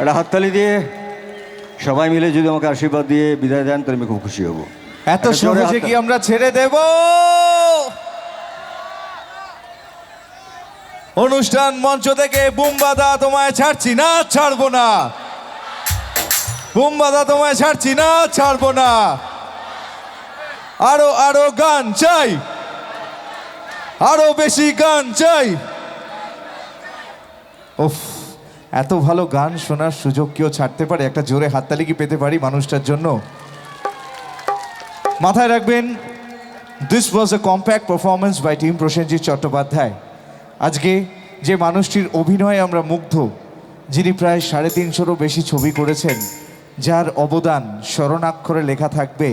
একটা হাততালি দিয়ে সবাই মিলে যদি আমাকে আশীর্বাদ দিয়ে বিদায় দেন তাহলে আমি খুব খুশি হব। এত সহজে কি আমরা ছেড়ে দেব? অনুষ্ঠান মঞ্চ থেকে বুমবাদা তোমায় ছাড়ছি না, ছাড়বো না। বুমবাদা তোমায় ছাড়ছি না, ছাড়বো না। আরো আরো গান চাই, আরো বেশি গান চাই। উফ, এত ভালো গান শোনার সুযোগ কেউ ছাড়তে পারে? একটা জোরে হাততালি কি পেতে পারি মানুষটার জন্য? মাথায় রাখবেন, this was a compact performance by team Prosenjit Chattopadhyay. আজকে যে মানুষটির অভিনয়ে আমরা মুগ্ধ, যিনি প্রায় 350-রও বেশি ছবি করেছেন, যার অবদান স্মরণাক্ষরে লেখা থাকবে,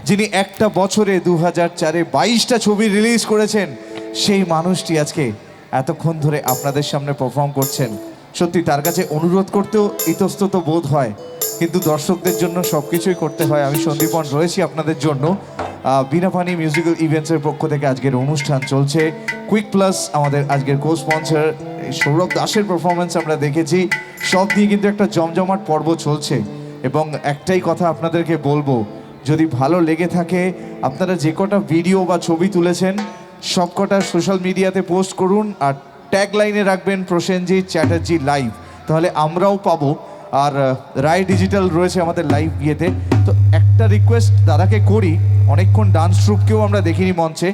যিনি একটা বছরে 2004-এ 22টা ছবি রিলিজ করেছেন, সেই মানুষটি আজকে এতক্ষণ ধরে আপনাদের সামনে পারফর্ম করছেন। সত্যি তার কাছে অনুরোধ করতেও ইতস্তত বোধ হয়, কিন্তু দর্শকদের জন্য সব কিছুই করতে হয়। আমি সন্দীপন রয়েছি আপনাদের জন্য। বিনাপানি মিউজিক্যাল ইভেন্টসের পক্ষ থেকে আজকের অনুষ্ঠান চলছে। কুইক প্লাস আমাদের আজকের কো স্পন্সর। সৌরভ দাসের পারফরমেন্স আমরা দেখেছি, সব নিয়ে কিন্তু একটা জমজমাট পর্ব চলছে। এবং একটাই কথা আপনাদেরকে বলবো, যদি ভালো লেগে থাকে, আপনারা যে কটা ভিডিও বা ছবি তুলেছেন সব কটা সোশ্যাল মিডিয়াতে পোস্ট করুন, আর ট্যাগ লাইনে রাখবেন প্রসেনজিৎ চ্যাটার্জি লাইভ, তাহলে আমরাও পাবো। আর রায় ডিজিটাল রয়েছে আমাদের লাইভ বিয়েতে। তো একটা রিকোয়েস্ট দাদাকে করি, অনেকক্ষণ ডান্স ট্রুপকেও আমরা দেখিনি মঞ্চে,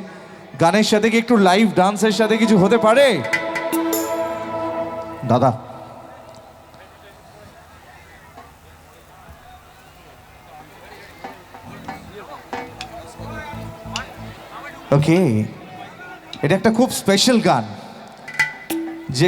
গানের সাথে কি একটু লাইভ ডান্সের সাথে কিছু হতে পারে দাদা? ওকে, এটা একটা খুব স্পেশাল গান, যে